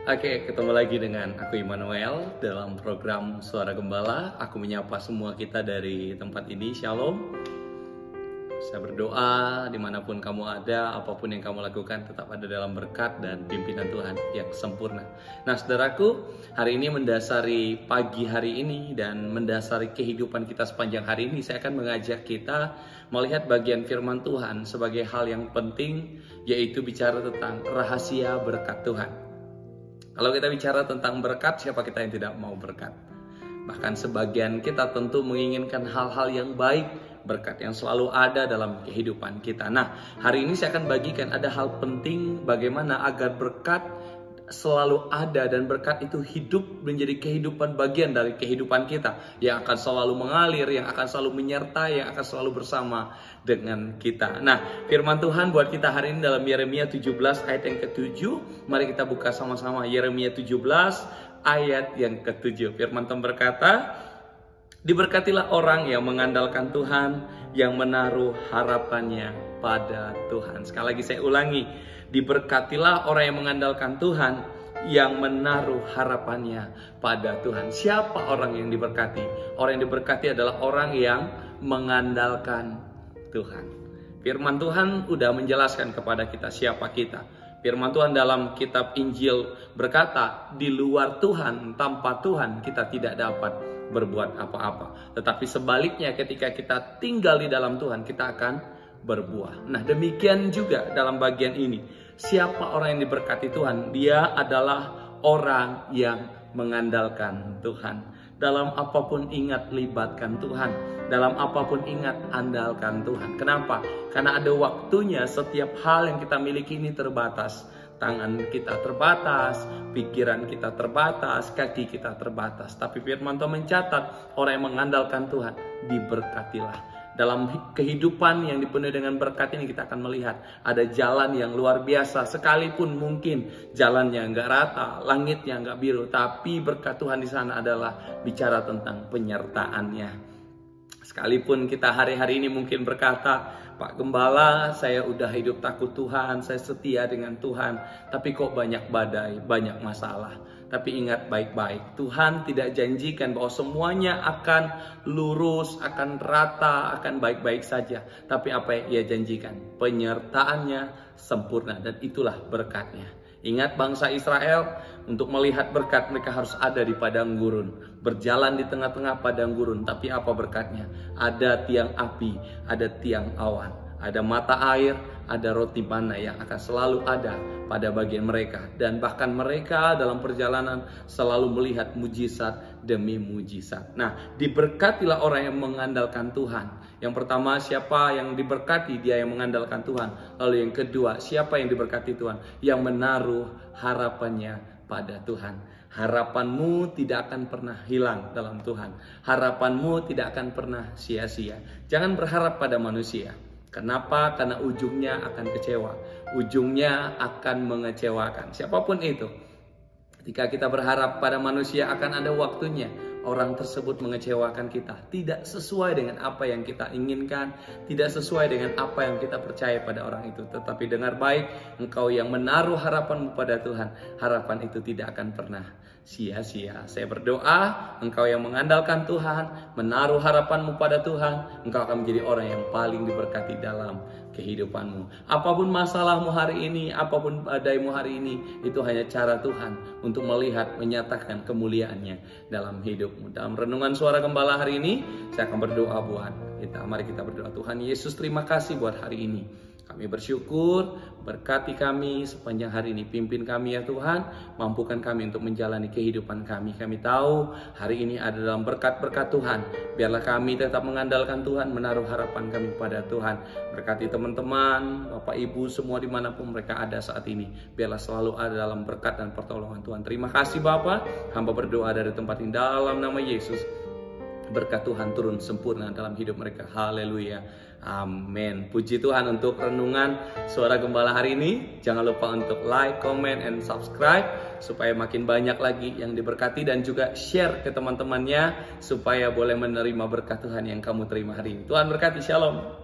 Oke, ketemu lagi dengan aku Immanuel dalam program Suara Gembala. Aku menyapa semua kita dari tempat ini, Shalom. Saya berdoa dimanapun kamu ada, apapun yang kamu lakukan tetap ada dalam berkat dan pimpinan Tuhan yang sempurna. Nah saudaraku, hari ini mendasari pagi hari ini dan mendasari kehidupan kita sepanjang hari ini, saya akan mengajak kita melihat bagian firman Tuhan sebagai hal yang penting, yaitu bicara tentang rahasia berkat Tuhan. Kalau kita bicara tentang berkat, siapa kita yang tidak mau berkat? Bahkan sebagian kita tentu menginginkan hal-hal yang baik, berkat yang selalu ada dalam kehidupan kita. Nah, hari ini saya akan bagikan ada hal penting bagaimana agar berkat selalu ada dan berkat itu hidup menjadi kehidupan bagian dari kehidupan kita yang akan selalu mengalir, yang akan selalu menyertai, yang akan selalu bersama dengan kita. Nah, firman Tuhan buat kita hari ini dalam Yeremia 17 ayat yang ke-7. Mari kita buka sama-sama Yeremia 17 ayat yang ke-7. Firman Tuhan berkata, "Diberkatilah orang yang mengandalkan Tuhan, yang menaruh harapannya pada Tuhan." Sekali lagi saya ulangi, diberkatilah orang yang mengandalkan Tuhan, yang menaruh harapannya pada Tuhan. Siapa orang yang diberkati? Orang yang diberkati adalah orang yang mengandalkan Tuhan. Firman Tuhan sudah menjelaskan kepada kita siapa kita. Firman Tuhan dalam kitab Injil berkata, di luar Tuhan, tanpa Tuhan kita tidak dapat berbuat apa-apa. Tetapi sebaliknya ketika kita tinggal di dalam Tuhan, kita akan berbuah. Nah, demikian juga dalam bagian ini. Siapa orang yang diberkati Tuhan? Dia adalah orang yang mengandalkan Tuhan. Dalam apapun ingat libatkan Tuhan. Dalam apapun ingat andalkan Tuhan. Kenapa? Karena ada waktunya setiap hal yang kita miliki ini terbatas. Tangan kita terbatas, pikiran kita terbatas, kaki kita terbatas. Tapi firman Tuhan mencatat orang yang mengandalkan Tuhan diberkatilah. Dalam kehidupan yang dipenuhi dengan berkat ini kita akan melihat ada jalan yang luar biasa. Sekalipun mungkin jalannya nggak rata, langitnya nggak biru, tapi berkat Tuhan di sana adalah bicara tentang penyertaannya. Sekalipun kita hari-hari ini mungkin berkata, Pak Gembala, saya udah hidup takut Tuhan, saya setia dengan Tuhan, tapi kok banyak badai, banyak masalah. Tapi ingat baik-baik, Tuhan tidak janjikan bahwa semuanya akan lurus, akan rata, akan baik-baik saja. Tapi apa yang Ia janjikan? Penyertaannya sempurna dan itulah berkatnya. Ingat bangsa Israel, untuk melihat berkat mereka harus ada di padang gurun. Berjalan di tengah-tengah padang gurun. Tapi apa berkatnya? Ada tiang api, ada tiang awan, ada mata air, ada roti mana yang akan selalu ada pada bagian mereka. Dan bahkan mereka dalam perjalanan selalu melihat mujizat demi mujizat. Nah, diberkatilah orang yang mengandalkan Tuhan. Yang pertama, siapa yang diberkati? Dia yang mengandalkan Tuhan. Lalu yang kedua, siapa yang diberkati Tuhan? Yang menaruh harapannya pada Tuhan. Harapanmu tidak akan pernah hilang dalam Tuhan. Harapanmu tidak akan pernah sia-sia. Jangan berharap pada manusia. Kenapa? Karena ujungnya akan kecewa. Ujungnya akan mengecewakan. Siapapun itu. Ketika kita berharap pada manusia akan ada waktunya. Orang tersebut mengecewakan kita. Tidak sesuai dengan apa yang kita inginkan. Tidak sesuai dengan apa yang kita percaya pada orang itu. Tetapi dengar baik, engkau yang menaruh harapanmu pada Tuhan, harapan itu tidak akan pernah sia-sia. Saya berdoa, engkau yang mengandalkan Tuhan, menaruh harapanmu pada Tuhan, engkau akan menjadi orang yang paling diberkati dalam kehidupanmu. Apapun masalahmu hari ini, apapun badaimu hari ini, itu hanya cara Tuhan untuk melihat, menyatakan kemuliaannya dalam hidupmu. Dalam renungan Suara Gembala hari ini, saya akan berdoa buat kita. Mari kita berdoa. Tuhan Yesus, terima kasih buat hari ini. Kami bersyukur, berkati kami sepanjang hari ini. Pimpin kami ya Tuhan, mampukan kami untuk menjalani kehidupan kami. Kami tahu hari ini ada dalam berkat-berkat Tuhan. Biarlah kami tetap mengandalkan Tuhan, menaruh harapan kami pada Tuhan. Berkati teman-teman, Bapak Ibu semua dimanapun mereka ada saat ini. Biarlah selalu ada dalam berkat dan pertolongan Tuhan. Terima kasih Bapak, hamba berdoa dari tempat ini dalam nama Yesus. Berkat Tuhan turun sempurna dalam hidup mereka. Haleluya. Amin. Puji Tuhan untuk renungan Suara Gembala hari ini. Jangan lupa untuk like, comment, and subscribe supaya makin banyak lagi yang diberkati, dan juga share ke teman-temannya supaya boleh menerima berkat Tuhan yang kamu terima hari ini. Tuhan berkati. Shalom.